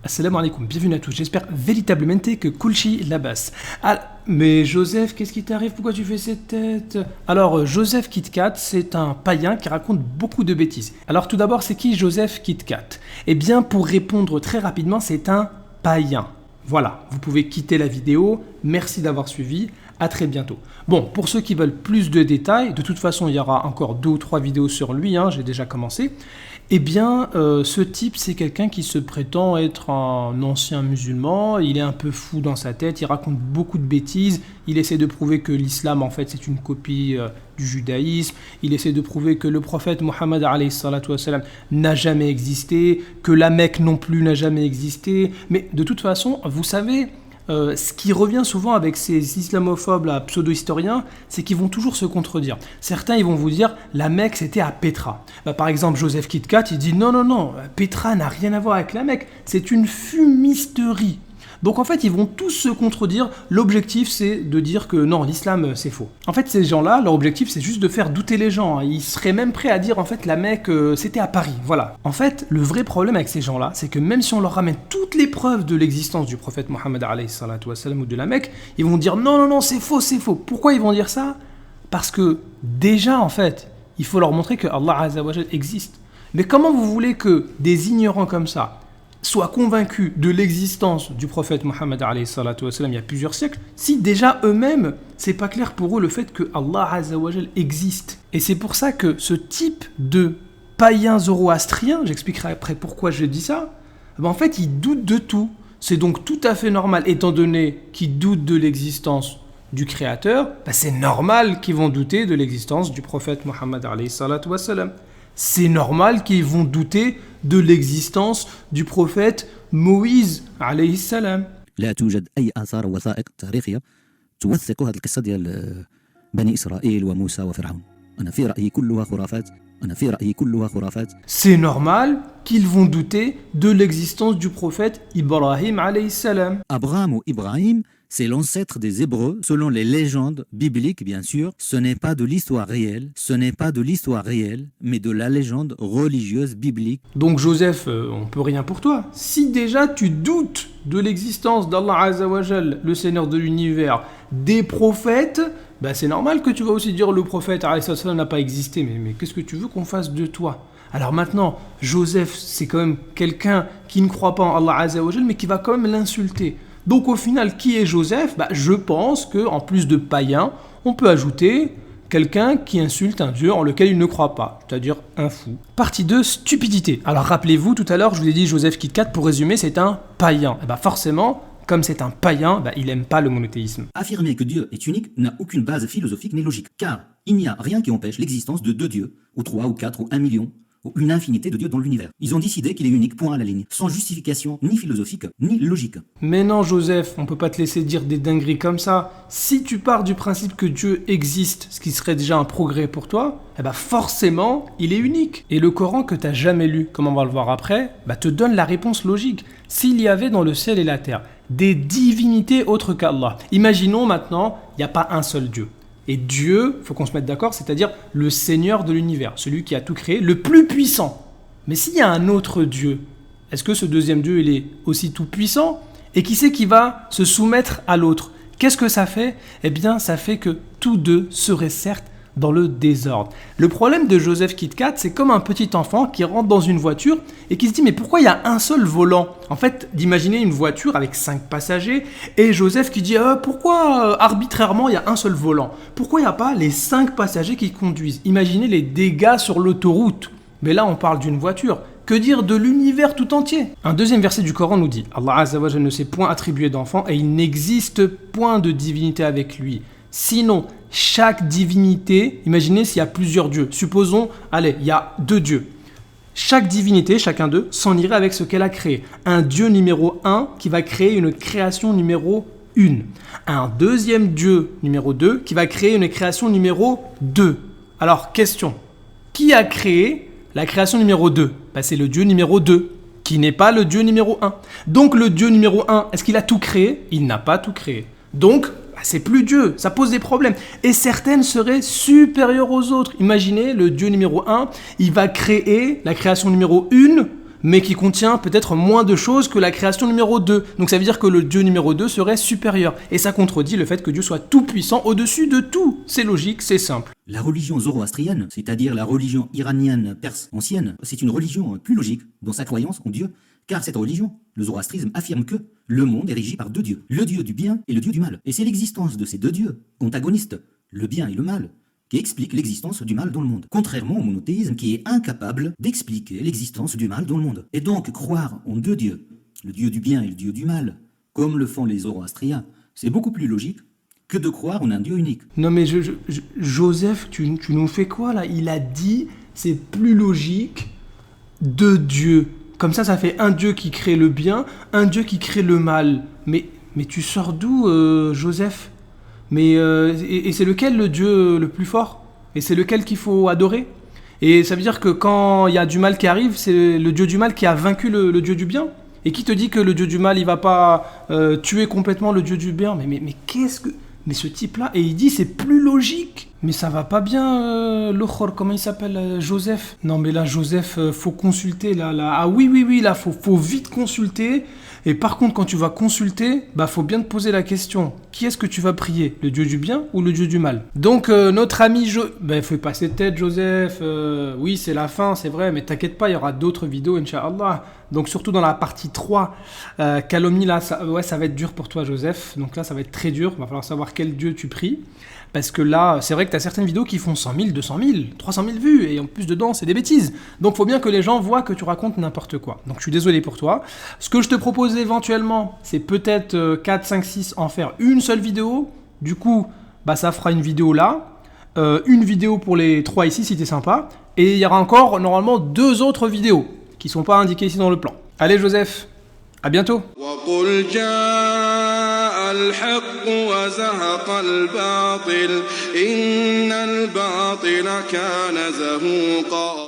Assalamu alaikum, bienvenue à tous. J'espère véritablement que Kulchi Labas. Ah, mais Joseph, qu'est-ce qui t'arrive? Pourquoi tu fais cette tête? Alors, Joseph KitKat, c'est un païen qui raconte beaucoup de bêtises. Alors, tout d'abord, c'est qui Joseph KitKat? Eh bien, pour répondre très rapidement, c'est un païen. Voilà, vous pouvez quitter la vidéo. Merci d'avoir suivi. À très bientôt. Bon, pour ceux qui veulent plus de détails, de toute façon, il y aura encore 2 ou 3 vidéos sur lui, j'ai déjà commencé. Eh bien, ce type, c'est quelqu'un qui se prétend être un ancien musulman, il est un peu fou dans sa tête, il raconte beaucoup de bêtises, il essaie de prouver que l'islam, en fait, c'est une copie du judaïsme, il essaie de prouver que le prophète Mohammed n'a jamais existé, que la Mecque non plus n'a jamais existé, mais de toute façon, vous savez... ce qui revient souvent avec ces islamophobes pseudo-historiens, c'est qu'ils vont toujours se contredire. Certains, ils vont vous dire, la Mecque, c'était à Pétra. Par exemple, Joseph KitKat, il dit, non, Pétra n'a rien à voir avec la Mecque, c'est une fumisterie. Donc en fait, ils vont tous se contredire. L'objectif, c'est de dire que non, l'islam, c'est faux. En fait, ces gens-là, leur objectif, c'est juste de faire douter les gens. Ils seraient même prêts à dire, en fait, la Mecque, c'était à Paris. Voilà. En fait, le vrai problème avec ces gens-là, c'est que même si on leur ramène toutes les preuves de l'existence du prophète Mohammed ou de la Mecque, ils vont dire non, c'est faux. Pourquoi ils vont dire ça? Parce que déjà, en fait, il faut leur montrer que Allah Azza wa Jal existe. Mais comment vous voulez que des ignorants comme ça soient convaincus de l'existence du prophète Mohammed il y a plusieurs siècles, si déjà eux-mêmes, c'est pas clair pour eux le fait que Allah Azza wa Jal existe. Et c'est pour ça que ce type de païen zoroastrien, j'expliquerai après pourquoi je dis ça, en fait, ils doutent de tout. C'est donc tout à fait normal, étant donné qu'ils doutent de l'existence du Créateur, c'est normal qu'ils vont douter de l'existence du prophète Mohammed c'est normal qu'ils vont douter de l'existence du prophète Moïse alayhi salam. لا توجد أي آثار وثائق تاريخية توثق هذه القصة ديال بني إسرائيل وموسى وفرعون. أنا في رأيي كلها خرافات. C'est normal qu'ils vont douter de l'existence du prophète Ibrahim alayhi salam. Abraham ou Ibrahim, c'est l'ancêtre des Hébreux, selon les légendes bibliques, bien sûr. Ce n'est pas de l'histoire réelle, mais de la légende religieuse biblique. Donc Joseph, on peut rien pour toi. Si déjà tu doutes de l'existence d'Allah Azza wa Jal, le Seigneur de l'univers, des prophètes, c'est normal que tu vas aussi dire le prophète n'a pas existé. Mais qu'est-ce que tu veux qu'on fasse de toi? Alors maintenant, Joseph, c'est quand même quelqu'un qui ne croit pas en Allah Azza wa Jal, mais qui va quand même l'insulter. Donc au final, qui est Joseph? Je pense qu'en plus de païen, on peut ajouter quelqu'un qui insulte un dieu en lequel il ne croit pas, c'est-à-dire un fou. Partie 2, stupidité. Alors rappelez-vous, tout à l'heure, je vous ai dit Joseph KitKat, pour résumer, c'est un païen. Forcément, comme c'est un païen, il n'aime pas le monothéisme. Affirmer que Dieu est unique n'a aucune base philosophique ni logique, car il n'y a rien qui empêche l'existence de 2 dieux, ou 3, ou 4, ou 1 million, ou une infinité de dieux dans l'univers. Ils ont décidé qu'il est unique, point à la ligne, sans justification ni philosophique, ni logique. Mais non Joseph, on peut pas te laisser dire des dingueries comme ça. Si tu pars du principe que Dieu existe, ce qui serait déjà un progrès pour toi, forcément, il est unique. Et le Coran que tu n'as jamais lu, comme on va le voir après, te donne la réponse logique. S'il y avait dans le ciel et la terre des divinités autres qu'Allah, imaginons maintenant, il n'y a pas un seul Dieu. Et Dieu, il faut qu'on se mette d'accord, c'est-à-dire le Seigneur de l'univers, celui qui a tout créé, le plus puissant. Mais s'il y a un autre Dieu, est-ce que ce deuxième Dieu, il est aussi tout puissant? Et qui c'est qui va se soumettre à l'autre? Qu'est-ce que ça fait? Eh bien, ça fait que tous deux seraient certes dans le désordre. Le problème de Joseph KitKat, c'est comme un petit enfant qui rentre dans une voiture et qui se dit mais pourquoi il y a un seul volant? En fait, d'imaginer une voiture avec 5 passagers et Joseph qui dit pourquoi arbitrairement il y a un seul volant? Pourquoi il n'y a pas les 5 passagers qui conduisent? Imaginez les dégâts sur l'autoroute. Mais là, on parle d'une voiture. Que dire de l'univers tout entier? Un deuxième verset du Coran nous dit Allah Azza wa Jalla ne s'est point attribué d'enfant et il n'existe point de divinité avec lui. Sinon, chaque divinité, imaginez s'il y a plusieurs dieux, supposons, il y a 2 dieux. Chaque divinité, chacun d'eux, s'en irait avec ce qu'elle a créé. Un dieu numéro 1 qui va créer une création numéro 1. Un deuxième dieu numéro 2 qui va créer une création numéro 2. Alors, question, qui a créé la création numéro 2? C'est le dieu numéro 2, qui n'est pas le dieu numéro 1. Donc le dieu numéro 1, est-ce qu'il a tout créé? Il n'a pas tout créé. Donc, c'est plus Dieu, ça pose des problèmes. Et certaines seraient supérieures aux autres. Imaginez, le Dieu numéro 1, il va créer la création numéro 1 mais qui contient peut-être moins de choses que la création numéro 2. Donc ça veut dire que le Dieu numéro 2 serait supérieur. Et ça contredit le fait que Dieu soit tout puissant au-dessus de tout. C'est logique, c'est simple. La religion zoroastrienne, c'est-à-dire la religion iranienne perse ancienne, c'est une religion plus logique dans sa croyance en Dieu, car cette religion, le zoroastrisme, affirme que le monde est régi par deux dieux, le dieu du bien et le dieu du mal. Et c'est l'existence de ces deux dieux, antagonistes, le bien et le mal, qui explique l'existence du mal dans le monde, contrairement au monothéisme qui est incapable d'expliquer l'existence du mal dans le monde. Et donc croire en deux dieux, le dieu du bien et le dieu du mal, comme le font les zoroastriens, c'est beaucoup plus logique que de croire en un Dieu unique. Non mais Joseph, tu nous fais quoi là? Il a dit c'est plus logique deux dieux. Comme ça fait un Dieu qui crée le bien, un Dieu qui crée le mal. Mais tu sors d'où, Joseph? Et c'est lequel le Dieu le plus fort? Et c'est lequel qu'il faut adorer? Et ça veut dire que quand il y a du mal qui arrive, c'est le Dieu du mal qui a vaincu le Dieu du bien? Et qui te dit que le Dieu du mal, il va pas tuer complètement le Dieu du bien? Mais qu'est-ce que... Mais ce type-là, et il dit c'est plus logique. Mais ça va pas bien, l'Okhor, comment il s'appelle, Joseph? Non mais là, Joseph, faut consulter, là. Ah oui, là, faut vite consulter. Et par contre, quand tu vas consulter, faut bien te poser la question. Qui est-ce que tu vas prier? Le Dieu du bien ou le Dieu du mal? Donc, notre ami faut passer tête, Joseph. Oui, c'est la fin, c'est vrai, mais t'inquiète pas, il y aura d'autres vidéos, Inch'Allah. Donc, surtout dans la partie 3, calomnie, là, ça va être dur pour toi, Joseph. Donc là, ça va être très dur. Il va falloir savoir quel Dieu tu pries. Parce que là, c'est vrai que tu as certaines vidéos qui font 100 000, 200 000, 300 000 vues, et en plus dedans, c'est des bêtises. Donc il faut bien que les gens voient que tu racontes n'importe quoi. Donc je suis désolé pour toi. Ce que je te propose éventuellement, c'est peut-être 4, 5, 6 en faire une seule vidéo. Du coup, ça fera une vidéo là, une vidéo pour les 3 ici si t'es sympa, et il y aura encore normalement 2 autres vidéos qui sont pas indiquées ici dans le plan. Allez Joseph, à bientôt. الحق وزهق الباطل إن الباطل كان زهوقا